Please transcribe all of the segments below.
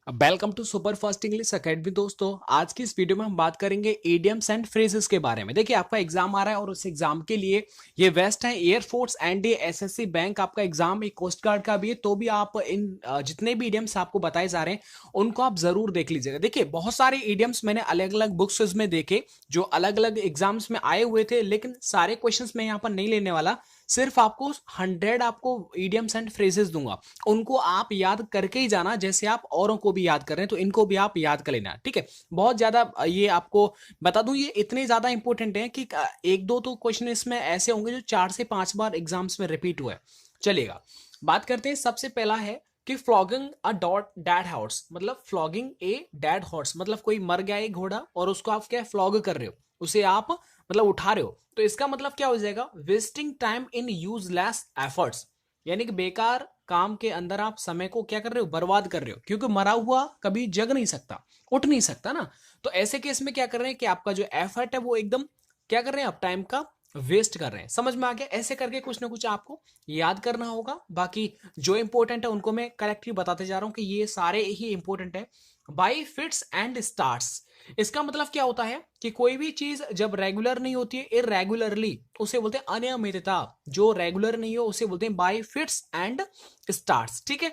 Welcome to super fast English academy. दोस्तों, आज की इस वीडियो में हम बात करेंगे इडियम्स एंड फ्रेजेस के बारे में। देखिए, आपका एग्जाम आ रहा है और उस एग्जाम के लिए ये बेस्ट है। एयरफोर्स, एनडीए, एसएससी, बैंक आपका एग्जाम एक कोस्ट गार्ड का भी है, तो भी आप इन जितने भी इडियम्स आपको बताए जा रहे हैं उनको आप जरूर देख लीजिएगा। देखिए, बहुत सारे इडियम्स मैंने अलग अलग बुक्स में देखे जो अलग अलग एग्जाम्स में आए हुए थे, लेकिन सारे क्वेश्चंस मैं यहाँ पर नहीं लेने वाला। सिर्फ आपको 100 आपको इडियम्स एंड फ्रेजेस दूंगा, उनको आप याद करके ही जाना। जैसे आप औरों को भी याद कर रहे हैं तो इनको भी आप याद कर लेना, ठीक है। बहुत ज्यादा ये आपको बता दूं, ये इतने ज्यादा इंपॉर्टेंट है कि एक दो तो क्वेश्चन इसमें ऐसे होंगे जो 4 से 5 बार एग्जाम्स में रिपीट हुए। चलिएगा, बात करते हैं। सबसे पहला है कि flogging a dot dead horse, मतलब फ्लॉगिंग ए डेड हॉर्स, मतलब कोई मर गया है घोड़ा और उसको आप क्या फ्लॉग कर रहे हो, उसे आप मतलब उठा रहे हो। तो इसका मतलब क्या हो जाएगा? Wasting time in useless efforts, यानी कि बेकार काम के अंदर आप समय को क्या कर रहे हो? बर्बाद कर रहे हो, क्योंकि मरा हुआ कभी जग नहीं सकता, उठ नहीं सकता ना। तो ऐसे केस में क्या कर रहे हैं कि आपका जो एफर्ट है वो एकदम क्या कर रहे हैं? आप टाइम का वेस्ट कर रहे हैं। समझ में आ गया? ऐसे करके कुछ ना कुछ आपको याद करना होगा। बाकी जो इंपॉर्टेंट है उनको मैं करेक्टली बताते जा रहा हूं कि ये सारे ही इंपॉर्टेंट है। बाई फिट्स एंड स्टार्ट्स, इसका मतलब क्या होता है कि कोई भी चीज जब रेगुलर नहीं होती है, इरेगुलरली, उसे बोलते हैं अनियमितता। जो रेगुलर नहीं हो उसे बोलते हैं बाय फिट्स एंड स्टार्ट्स, ठीक है।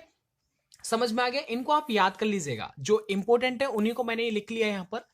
समझ में आ गया? इनको आप याद कर लीजिएगा, जो इंपॉर्टेंट है उन्हीं को मैंने लिख लिया है यहां पर।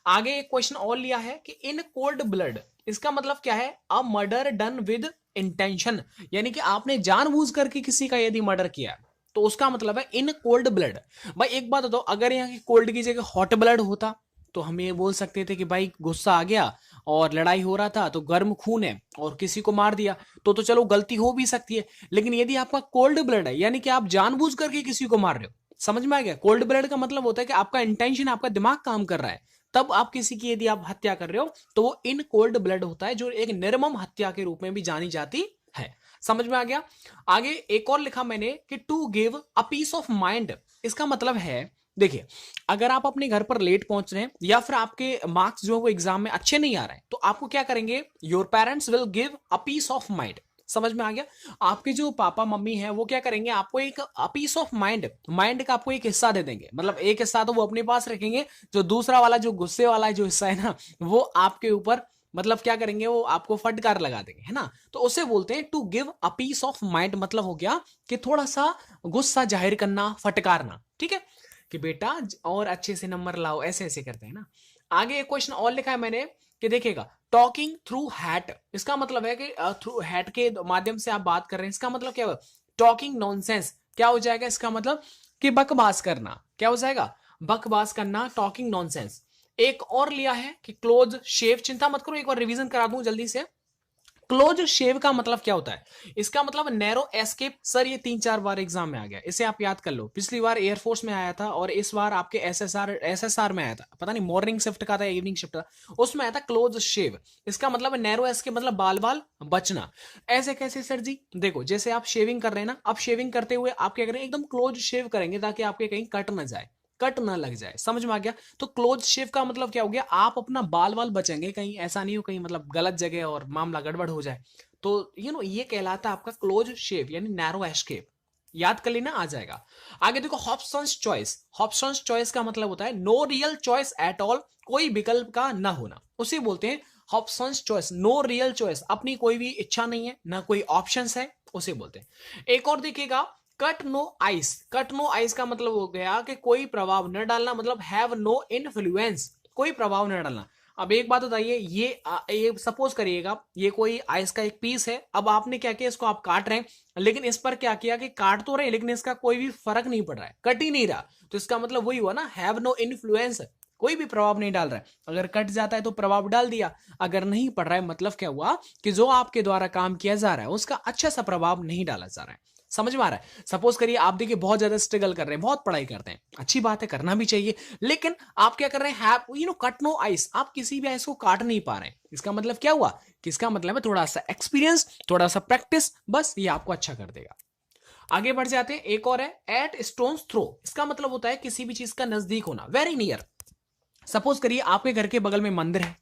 आगे एक क्वेश्चन और लिया है कि इन कोल्ड ब्लड, इसका मतलब क्या है? A murder done with intention, यानी कि आपने जानबूझ करके किसी का यदि मर्डर किया तो उसका मतलब है इन कोल्ड ब्लड। भाई एक बात बताओ, अगर यहाँ की कोल्ड की जगह हॉट ब्लड होता तो हम ये बोल सकते थे कि भाई गुस्सा आ गया और लड़ाई हो रहा था तो गर्म खून है और किसी को मार दिया, तो चलो गलती हो भी सकती है। लेकिन यदि आपका कोल्ड ब्लड है, यानी कि आप जानबूझ करके किसी को मार रहे हो, समझ में आ गया? कोल्ड ब्लड का मतलब होता है कि आपका इंटेंशन, आपका दिमाग काम कर रहा है, तब आप किसी की यदि आप हत्या कर रहे हो तो वो इन कोल्ड ब्लड होता है, जो एक निर्मम हत्या के रूप में भी जानी जाती है। समझ में आ गया? आगे एक और लिखा मैंने कि to give a piece of mind, इसका मतलब है, देखिए, अगर आप अपने घर पर लेट पहुंच रहे हैं या फिर आपके मार्क्स जो है वो एग्जाम में अच्छे नहीं आ रहे हैं, तो आपको क्या करेंगे? Your parents will give a piece of mind. समझ में आ गया? आपके जो पापा मम्मी हैं वो क्या करेंगे? आपको एक पीस ऑफ माइंड, माइंड का आपको एक हिस्सा दे देंगे। मतलब एक हिस्सा तो वो अपने पास रखेंगे, जो दूसरा वाला जो गुस्से वाला जो हिस्सा है ना, वो आपके ऊपर मतलब क्या करेंगे? वो आपको फटकार लगा देंगे, है ना। तो उसे बोलते हैं to give a piece of mind, मतलब हो गया कि थोड़ा सा गुस्सा जाहिर करना, फटकारना, ठीक है, कि बेटा और अच्छे से नंबर लाओ, ऐसे ऐसे करते हैं ना। आगे एक क्वेश्चन और लिखा है मैंने कि देखिएगा, टॉकिंग थ्रू हैट, इसका मतलब है कि थ्रू हैट के माध्यम से आप बात कर रहे हैं। इसका मतलब क्या है? टॉकिंग नॉनसेंस, क्या हो जाएगा इसका मतलब? कि बकवास करना। क्या हो जाएगा? बकवास करना, टॉकिंग नॉनसेंस। एक और लिया है कि क्लोज शेव, चिंता मत करो, एक बार रिवीजन करा दूं जल्दी से। क्लोज शेव का मतलब क्या होता है? इसका मतलब नैरो एस्केप। सर ये 3-4 बार एग्जाम में आ गया, इसे आप याद कर लो। पिछली बार एयरफोर्स में आया था और इस बार आपके एसएसआर में आया था, पता नहीं मॉर्निंग शिफ्ट का था इवनिंग शिफ्ट था, उसमें आया था क्लोज शेव। इसका मतलब नैरो एस्केप, मतलब बाल बाल बचना। ऐसे कैसे सर जी? देखो, जैसे आप शेविंग कर रहे हैं ना, अब शेविंग करते हुए आप क्या करें? एकदम क्लोज शेव करेंगे ताकि आपके कहीं कट ना जाए, कट ना लग जाए। समझ में आ गया? तो क्लोज शेव का मतलब क्या हो गया? आप अपना बाल बाल बचेंगे, कहीं ऐसा नहीं हो कहीं मतलब गलत जगह और मामला गड़बड़ हो जाए। तो ये कहलाता है आपका क्लोज शेव, यानी नैरो एस्केप। याद कर लेना, आ जाएगा। आगे देखो, हॉब्सन्स चॉइस। हॉब्सन्स चॉइस का मतलब होता है no real choice at all, कोई विकल्प का ना होना, उसे बोलते हैं Hobson's choice. No real choice, अपनी कोई भी इच्छा नहीं है, ना कोई ऑप्शंस है, उसे बोलते हैं। एक और देखिएगा, cut no ice. Cut no ice का मतलब हो गया कि कोई प्रभाव न डालना, मतलब हैव नो इन्फ्लुएंस, कोई प्रभाव न डालना। अब एक बात बताइए, ये सपोज करिएगा ये कोई आइस का एक पीस है, अब आपने क्या किया? इसको आप काट रहे हैं, लेकिन इस पर क्या किया कि काट तो रहे लेकिन इसका कोई भी फर्क नहीं पड़ रहा है, कट ही नहीं रहा। तो इसका मतलब वही हुआ ना, हैव नो इन्फ्लुएंस, कोई भी प्रभाव नहीं डाल रहा है। अगर कट जाता है तो प्रभाव डाल दिया, अगर नहीं पड़ रहा है मतलब क्या हुआ कि जो आपके द्वारा काम किया जा रहा है उसका अच्छा सा प्रभाव नहीं डाला जा रहा है। समझ में आ रहा है? सपोज करिए आप देखिए बहुत ज्यादा स्ट्रगल कर रहे हैं, बहुत पढ़ाई करते हैं, अच्छी बात है, करना भी चाहिए, लेकिन आप क्या कर रहे हैं? कट नो आइस, आप किसी भी आइस को काट नहीं पा रहे हैं। इसका मतलब क्या हुआ? कि इसका मतलब है थोड़ा सा एक्सपीरियंस, थोड़ा सा प्रैक्टिस, बस ये आपको अच्छा कर देगा। आगे बढ़ जाते हैं। एक और है एट स्टोन्स थ्रो। इसका मतलब होता है किसी भी चीज का नजदीक होना, वेरी नियर। सपोज करिए आपके घर के बगल में मंदिर है।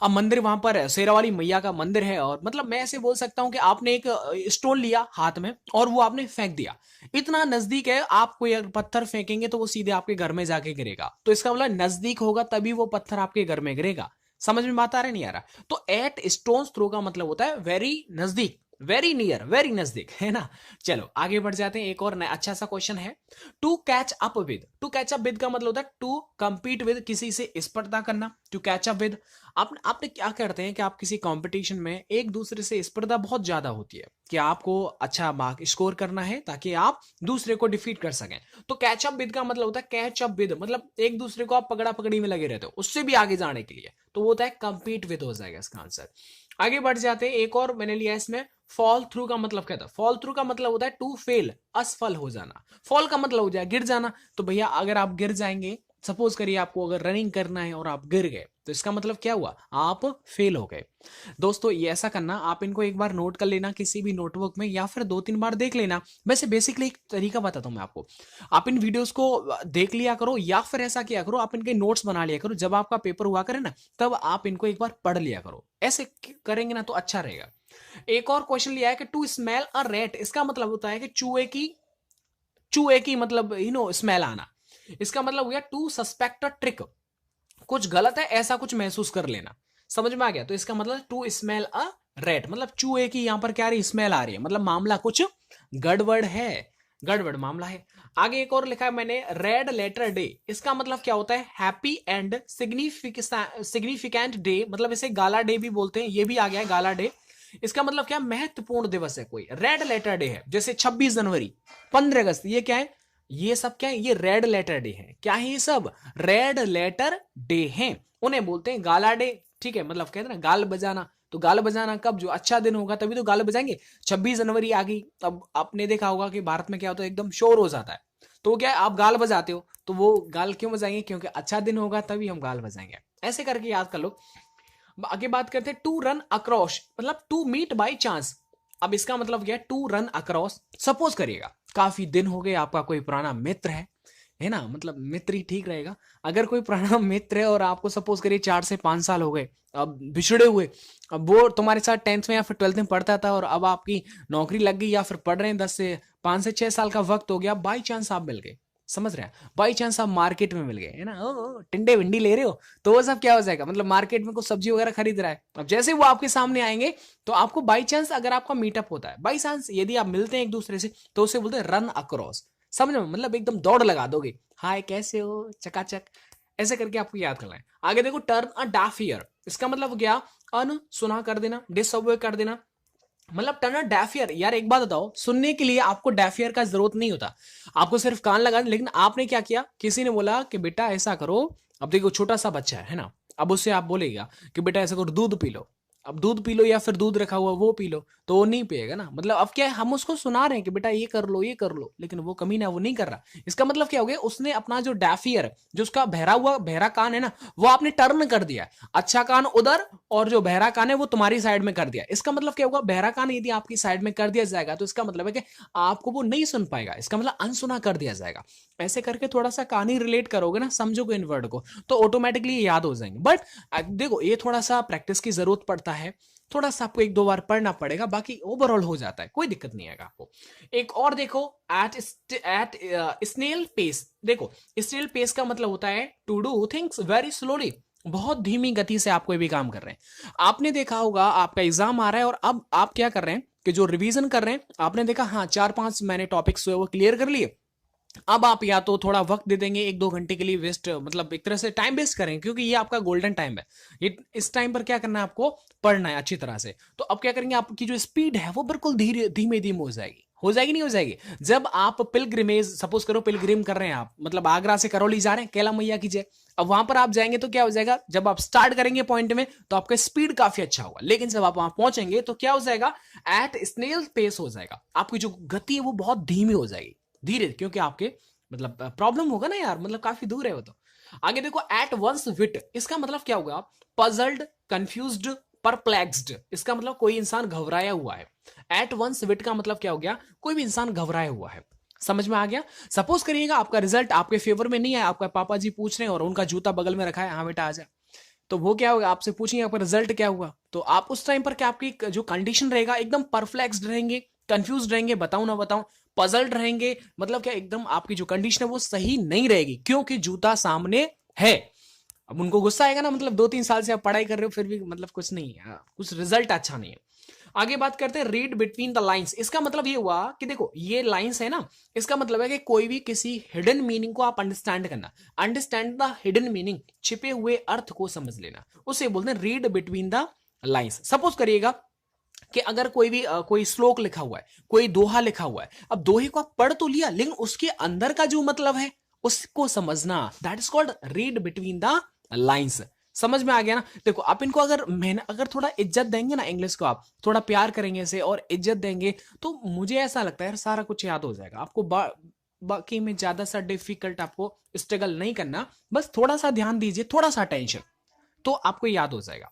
अब मंदिर, वहां पर शेरावाली मैया का मंदिर है, और मतलब मैं ऐसे बोल सकता हूं कि आपने एक स्टोन लिया हाथ में और वो आपने फेंक दिया। इतना नजदीक है, आप कोई अगर पत्थर फेंकेंगे तो वो सीधे आपके घर में जाके गिरेगा। तो इसका मतलब नजदीक होगा तभी वो पत्थर आपके घर में गिरेगा। समझ में बात आ रहा है नहीं आ रहा? तो एट स्टोन्स थ्रो का मतलब होता है वेरी नजदीक, वेरी नियर, वेरी नजदीक, है ना। चलो आगे बढ़ जाते हैं। एक और अच्छा सा क्वेश्चन है, to catch up with. To catch up with का मतलब होता है टू compete विद, किसी से स्पर्धा करना। टू कैच अप विद, आपने क्या करते हैं कि आप किसी कंपटीशन में एक दूसरे से स्पर्धा बहुत ज्यादा होती है कि आपको अच्छा मार्क स्कोर करना है ताकि आप दूसरे को डिफीट कर सकें। तो कैच अप विद का मतलब होता है कैच अप विद, मतलब एक दूसरे को आप पकड़ा पकड़ी में लगे रहते हो उससे भी आगे जाने के लिए, तो वो होता है compete विद हो जाएगा इसका आंसर। आगे बढ़ जाते हैं। एक और मैंने लिया इसमें, फॉल थ्रू का मतलब क्या था? फॉल थ्रू का मतलब होता है टू फेल, असफल हो जाना। फॉल का मतलब हो जाए गिर जाना। तो भैया अगर आप गिर जाएंगे, सपोज करिए आपको अगर रनिंग करना है और आप गिर गए, तो इसका मतलब क्या हुआ? आप फेल हो गए। दोस्तों ये ऐसा करना, आप इनको एक बार नोट कर लेना किसी भी नोटबुक में, या फिर 2-3 बार देख लेना। वैसे बेसिकली एक तरीका बताता हूं मैं आपको, आप इन वीडियोस को देख लिया करो, या फिर ऐसा किया करो आप इनके नोट्स बना लिया करो। जब आपका पेपर हुआ करे ना, तब आप इनको एक बार पढ़ लिया करो। ऐसे करेंगे ना तो अच्छा रहेगा। एक और क्वेश्चन लिया है कि टू स्मेल अ रेट, इसका मतलब होता है कि चूहे की मतलब स्मेल आना। इसका मतलब हो गया टू सस्पेक्ट अ ट्रिक, कुछ गलत है ऐसा कुछ महसूस कर लेना। समझ में आ गया? तो इसका मतलब टू स्मेल अ रेट, मतलब चूहे की यहां पर क्या रही, स्मेल आ रही है, मतलब मामला कुछ गड़बड़ है, गड़बड़ मामला है। आगे एक और लिखा है मैंने, रेड लेटर डे, इसका मतलब क्या होता है? हैप्पी एंड सिग्निफिकेंट डे, मतलब इसे गाला डे भी बोलते हैं, ये भी आ गया है गाला डे। इसका मतलब क्या? महत्वपूर्ण दिवस है कोई, रेड लेटर डे है। जैसे 26 जनवरी, 15 अगस्त, ये क्या है? ये सब क्या है? ये रेड लेटर डे है। क्या है ये सब? रेड लेटर डे है। उन्हें बोलते हैं गाला डे। ठीक है, मतलब कहते हैं ना गाल बजाना, तो गाल बजाना कब? जो अच्छा दिन होगा तभी तो गाल बजाएंगे। 26 जनवरी आ गई, अब आपने देखा होगा कि भारत में क्या होता है, एकदम शोर हो जाता है। तो क्या है, आप गाल बजाते हो, तो वो गाल क्यों बजाएंगे? क्योंकि अच्छा दिन होगा तभी हम गाल बजाएंगे। ऐसे करके याद कर लो। आगे बात करते हैं, टू रन अक्रॉस, मतलब टू मीट बाई चांस। अब इसका मतलब क्या है? टू रन अक्रॉस, सपोज करिएगा काफी दिन हो गए, आपका कोई पुराना मित्र है ना, मतलब मित्र ही ठीक रहेगा। अगर कोई पुराना मित्र है और आपको सपोज करिए 4 से 5 साल हो गए, अब बिछड़े हुए, अब वो तुम्हारे साथ 10th में या फिर 12th में पढ़ता था, और अब आपकी नौकरी लग गई, या फिर पढ़ रहे हैं, 5 से 6 साल का वक्त हो गया, बाई चांस आप मिल गए। समझ रहे हैं? बाई चांस आप मार्केट में मिल गए, है ना, टिंडे विंडी ले रहे हो, तो वो सब क्या हो जाएगा? मतलब मार्केट में कुछ सब्जी वगैरह खरीद रहा है, अब जैसे वो आपके सामने आएंगे, तो आपको बाई चांस अगर आपका मीटअप होता है, बाई चांस यदि आप मिलते हैं एक दूसरे से, तो उसे बोलते हैं रन अक्रॉस। समझ में? मतलब एकदम दौड़ लगा दोगे, हाय कैसे हो, चकाचक, ऐसे करके आपको याद करना है। आगे देखो, टर्न अ डाफ ईयर, इसका मतलब क्या? अनसुना कर देना, डिसअवे कर देना, मतलब टर्न अ डेफ ईयर। यार एक बात बताओ, सुनने के लिए आपको डेफ ईयर का जरूरत नहीं होता, आपको सिर्फ कान लगा, लेकिन आपने क्या किया, किसी ने बोला कि बेटा ऐसा करो, अब देखो छोटा सा बच्चा है ना, अब उससे आप बोलेगा कि बेटा ऐसा करो, दूध पी लो। अब दूध पी लो, या फिर दूध रखा हुआ वो पी लो, तो वो नहीं पिएगा ना। मतलब अब क्या है, हम उसको सुना रहे हैं कि बेटा ये कर लो ये कर लो, लेकिन वो कमीना वो नहीं कर रहा। इसका मतलब क्या हो गया? उसने अपना जो डेफ ईयर, जो उसका बहरा कान है ना, वो आपने टर्न कर दिया, अच्छा कान उधर, और जो बहरा कान है वो तुम्हारी साइड में कर दिया। इसका मतलब क्या होगा? बहरा कान यदि आपकी साइड में कर दिया जाएगा, तो इसका मतलब है कि आपको वो नहीं सुन पाएगा, इसका मतलब अनसुना कर दिया जाएगा। ऐसे करके थोड़ा सा कहानी रिलेट करोगे ना, समझोगे इन वर्ड को, तो ऑटोमेटिकली याद हो जाएंगे। बट देखो ये थोड़ा सा प्रैक्टिस की जरूरत पड़ता है, थोड़ा सा आपको 1-2 बार पढ़ना पड़ेगा, बाकी ओवरऑल हो जाता है, कोई दिक्कत नहीं आएगा आपको। एक और देखो, एट स्नेल पेस। देखो स्नेल पेस का मतलब होता है to do things very slowly, बहुत धीमी गति से आप कोई भी काम कर रहे हैं। आपने देखा होगा आपका एग्जाम आ रहा है, और अब आप क्या कर रहे हैं कि जो रिवीजन कर रहे हैं, आपने देखा हाँ 4-5 मैंने टॉपिक्स वो क्लियर कर लिए। अब आप या तो थोड़ा वक्त दे देंगे 1-2 घंटे के लिए वेस्ट, मतलब एक तरह से टाइम वेस्ट करेंगे, क्योंकि ये आपका गोल्डन टाइम है। ये इस टाइम पर क्या करना है? आपको पढ़ना है अच्छी तरह से। तो अब क्या करेंगे, आपकी जो स्पीड है वो बिल्कुल धीरे धीमे धीमे हो जाएगी। हो जाएगी नहीं हो जाएगी? जब आप पिलग्रिमेज, सपोज करो पिलग्रिम कर रहे हैं आप, मतलब आगरा से करौली जा रहे हैं कैला मैया की जय, अब वहां पर आप जाएंगे तो क्या हो जाएगा? जब आप स्टार्ट करेंगे पॉइंट में तो आपका स्पीड काफी अच्छा होगा, लेकिन जब आप वहां पहुंचेंगे तो क्या हो जाएगा? एट स्नेल पेस हो जाएगा, आपकी जो गति है वो बहुत धीमी हो जाएगी, धीरे, क्योंकि आपके मतलब प्रॉब्लम होगा ना यार, मतलब काफी दूर है वो तो। आगे देखो, एट वंस विट, इसका मतलब क्या होगा? पजल्ड, कंफ्यूज्ड, परप्लेक्स्ड, इसका मतलब कोई इंसान घबराया हुआ है। एट वंस विट का मतलब क्या हो गया? कोई भी इंसान घबराया हुआ है। समझ में आ गया। सपोज करिएगा आपका रिजल्ट आपके फेवर में नहीं है, आपका पापा जी पूछ रहे हैं और उनका जूता बगल में रखा है, हाँ बेटा आ जा, तो वो क्या होगा, आपसे पूछेंगे आपका रिजल्ट क्या हुआ, तो आप उस टाइम पर क्या आपकी जो कंडीशन रहेगा एकदम परफ्लेक्स्ड रहेंगे, कंफ्यूज रहेंगे, बताऊं ना बताऊं, पजल्ड रहेंगे, मतलब क्या एकदम आपकी जो कंडीशन है वो सही नहीं रहेगी, क्योंकि जूता सामने है। अब उनको गुस्सा आएगा ना, मतलब 2-3 साल से आप पढ़ाई कर रहे हो फिर भी मतलब कुछ नहीं है, कुछ रिजल्ट अच्छा नहीं है। आगे बात करते हैं रीड बिटवीन द लाइंस। इसका मतलब ये हुआ कि देखो ये लाइंस है ना, इसका मतलब है कि कोई भी किसी हिडन मीनिंग को आप अंडरस्टैंड करना, अंडरस्टैंड द हिडन मीनिंग, छिपे हुए अर्थ को समझ लेना, उसे बोलते हैं read between the lines. Suppose करिएगा कि अगर कोई भी कोई श्लोक लिखा हुआ है, कोई दोहा लिखा हुआ है, अब दोहे को आप पढ़ तो लिया लेकिन उसके अंदर का जो मतलब है उसको समझना, that is called read between the lines. समझ में आ गया ना। देखो आप इनको अगर मेहनत, अगर थोड़ा इज्जत देंगे ना, इंग्लिश को आप थोड़ा प्यार करेंगे इसे और इज्जत देंगे, तो मुझे ऐसा लगता है यार सारा कुछ याद हो जाएगा आपको। बाकी में ज्यादा सा डिफिकल्ट आपको स्ट्रगल नहीं करना, बस थोड़ा सा ध्यान दीजिए, थोड़ा सा टेंशन, तो आपको याद हो जाएगा।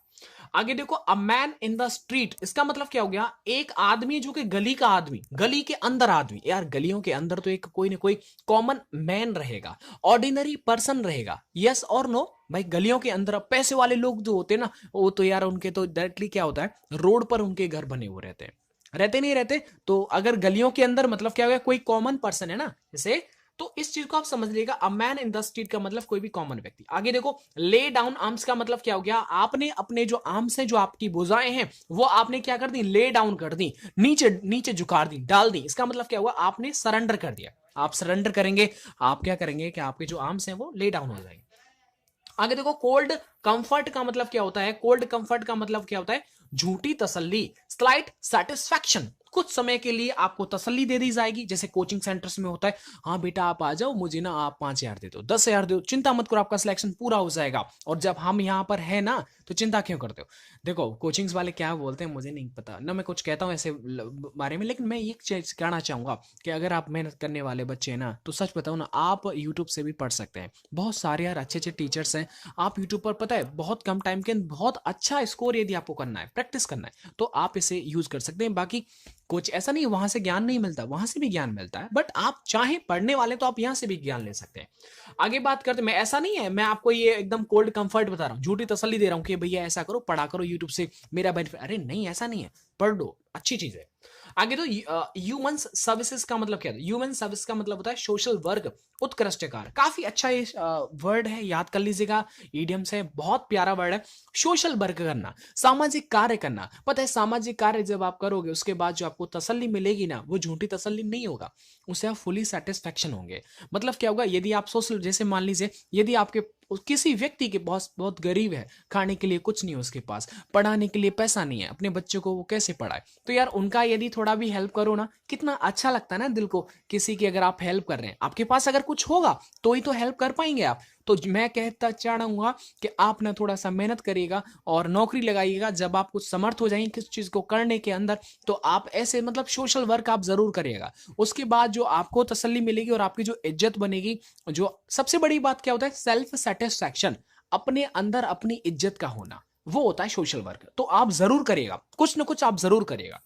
आगे देखो a man in the street, इसका मतलब क्या हो गया, एक आदमी जो कि गली का आदमी, गली के अंदर आदमी, यार गलियों के अंदर तो एक कोई ना कोई कॉमन मैन रहेगा, ऑर्डिनरी पर्सन रहेगा, यस और नो भाई। गलियों के अंदर पैसे वाले लोग जो होते हैं ना, वो तो यार उनके तो डायरेक्टली क्या होता है, रोड पर उनके घर बने हुए रहते हैं, रहते नहीं रहते। तो अगर गलियों के अंदर मतलब क्या हो गया, कोई कॉमन पर्सन है ना जैसे, तो इस चीज को आप समझ लीजिएगा, a man in the street का मतलब कोई भी कॉमन व्यक्ति। आगे देखो ले डाउन आर्म्स का मतलब क्या हो गया, आपने अपने जो आर्म्स हैं, जो आपकी भुजाएं हैं, वो आपने क्या कर दी, ले डाउन कर दी, नीचे नीचे झुका दी, डाल दी। इसका मतलब क्या हुआ, आपने सरेंडर कर दिया। आप सरेंडर करेंगे, आप क्या करेंगे कि आपके जो आर्म्स हैं वो ले डाउन हो जाएंगे। आगे देखो कोल्ड कंफर्ट का मतलब क्या होता है, कोल्ड कंफर्ट का मतलब क्या होता है, झूठी तसल्ली, स्लाइट सेटिस्फैक्शन, कुछ समय के लिए आपको तसल्ली दे दी जाएगी, जैसे कोचिंग सेंटर्स में होता है, हाँ बेटा आप आ जाओ, मुझे ना आप 5,000 दे दो, 10,000 दो, चिंता मत करो आपका सिलेक्शन पूरा हो जाएगा, और जब हम यहाँ पर है ना तो चिंता क्यों करते हो। देखो कोचिंग्स वाले क्या बोलते हैं मुझे नहीं पता ना, मैं कुछ कहता हूँ ऐसे बारे में, लेकिन मैं ये चीज कहना चाहूंगा कि अगर आप मेहनत करने वाले बच्चे हैं ना, तो सच बताओ ना, आप यूट्यूब से भी पढ़ सकते हैं, बहुत सारे यार अच्छे अच्छे टीचर्स हैं, आप यूट्यूब पर पता है बहुत कम टाइम के अंदर बहुत अच्छा स्कोर यदि आपको करना है, प्रैक्टिस करना है, तो आप इसे यूज कर सकते हैं। बाकी कुछ ऐसा नहीं वहां से ज्ञान नहीं मिलता, वहां से भी ज्ञान मिलता है, बट आप चाहे पढ़ने वाले तो आप यहां से भी ज्ञान ले सकते हैं। आगे बात करते, मैं ऐसा नहीं है मैं आपको ये एकदम कोल्ड कंफर्ट बता रहा हूँ, झूठी तसल्ली दे रहा हूँ कि भैया ऐसा करो, पढ़ा करो यूट्यूब से मेरा बेनिफिट, अरे नहीं ऐसा नहीं है, पढ़ लो अच्छी चीज है। आगे तो ह्यूमन सर्विसेज का मतलब क्या है, ह्यूमन सर्विस का मतलब होता है सोशल वर्क, उत्कृष्ट कार्य, काफी अच्छा ये वर्ड है, याद कर लीजिएगा, ईडियम्स है, बहुत प्यारा वर्ड है। सोशल वर्क करना, सामाजिक कार्य करना, पता है सामाजिक कार्य जब आप करोगे उसके बाद जो आपको तसल्ली मिलेगी ना, वो झूठी तसल्ली नहीं होगा, उससे आप फुली सेटिस्फैक्शन होंगे। मतलब क्या होगा, यदि आप सोशल, जैसे मान लीजिए यदि आपके किसी व्यक्ति के बहुत बहुत गरीब है, खाने के लिए कुछ नहीं है उसके पास, पढ़ाने के लिए पैसा नहीं है, अपने बच्चों को वो कैसे पढ़ाए, तो यार उनका यदि थोड़ा भी हेल्प करो ना, कितना अच्छा लगता है ना दिल को, किसी की अगर आप हेल्प कर रहे हैं, आपके पास अगर कुछ होगा तो ही तो हेल्प कर पाएंगे आप। तो मैं कहता चाहूंगा कि आप ना थोड़ा सा मेहनत करिएगा और नौकरी लगाइएगा, जब आप कुछ समर्थ हो जाएंगे किस चीज को करने के अंदर, तो आप ऐसे मतलब सोशल वर्क आप जरूर करिएगा। उसके बाद जो आपको तसल्ली मिलेगी और आपकी जो इज्जत बनेगी, जो सबसे बड़ी बात क्या होता है, सेल्फ सेटिस्फैक्शन, अपने अंदर अपनी इज्जत का होना, वो होता है सोशल वर्क। तो आप जरूर करिएगा, कुछ ना कुछ आप जरूर करिएगा।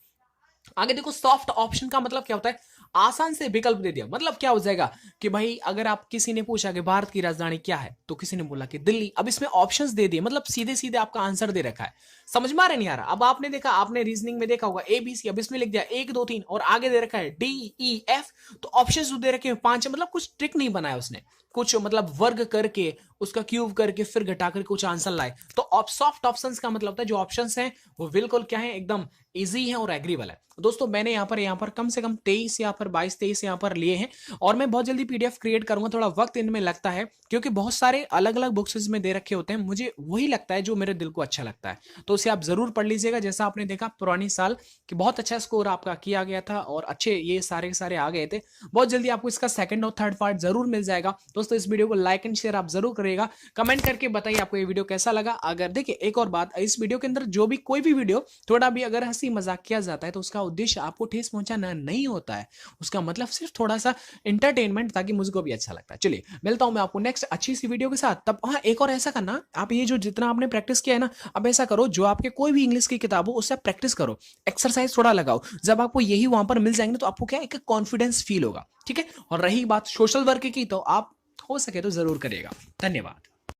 आगे देखो सॉफ्ट ऑप्शन का मतलब क्या होता है, आसान से विकल्प दे दिया, मतलब क्या हो जाएगा कि भाई अगर आप किसी ने पूछा कि भारत की राजधानी क्या है, तो किसी ने बोला कि दिल्ली, अब इसमें ऑप्शंस दे दिए, मतलब सीधे सीधे आपका आंसर दे रखा है। समझ में आ रहा नहीं आ रहा, अब आपने देखा, आपने रीजनिंग में देखा होगा ABC, अब इसमें लिख दिया 1 2 3 और आगे दे रखा है DEF, तो ऑप्शंस दे रखे हैं 5, मतलब कुछ ट्रिक नहीं बनाया उसने, कुछ मतलब वर्ग करके उसका क्यूब करके फिर घटा करके कुछ आंसर लाए। तो सॉफ्ट ऑप्शंस का मतलब होता है जो ऑप्शंस हैं वो बिल्कुल क्या है, एकदम इजी है और एग्रीबल है। दोस्तों मैंने यहाँ पर कम से कम 23 यहाँ पर 22-23 यहाँ पर लिए हैं, और मैं बहुत जल्दी PDF क्रिएट करूंगा, थोड़ा वक्त इनमें लगता है क्योंकि बहुत सारे अलग अलग बुक्स में दे रखे होते हैं, मुझे वही लगता है जो मेरे दिल को अच्छा लगता है, तो उसे आप जरूर पढ़ लीजिएगा। जैसा आपने देखा पुरानी साल कि बहुत अच्छा स्कोर आपका किया गया था और अच्छे ये सारे सारे आ गए थे, बहुत जल्दी आपको इसका सेकंड और थर्ड पार्ट जरूर मिल जाएगा। दोस्तों इस वीडियो को लाइक एंड शेयर आप जरूर करिएगा, कमेंट करके बताइए आपको ये वीडियो कैसा लगा। अगर देखिए एक और बात, इस वीडियो के अंदर जो भी कोई भी वीडियो थोड़ा भी अगर हंसी मजाक किया जाता है तो उसका उद्देश्य आपको ठेस पहुंचाना नहीं होता है, उसका मतलब सिर्फ थोड़ा सा एंटरटेनमेंट, ताकि मुझको भी अच्छा लगता है। चलिए मिलता हूं मैं आपको नेक्स्ट अच्छी सी वीडियो के साथ, तब हाँ एक और ऐसा करना, आप ये जो जितना आपने प्रैक्टिस किया है ना, अब ऐसा करो जो आपके कोई भी इंग्लिश की किताब हो उससे प्रैक्टिस करो, एक्सरसाइज थोड़ा लगाओ, जब आपको यही वहां पर मिल जाएंगे तो आपको क्या एक कॉन्फिडेंस फील होगा। ठीक है। और रही बात सोशल वर्क की, तो आप हो सके तो जरूर करिएगा। धन्यवाद।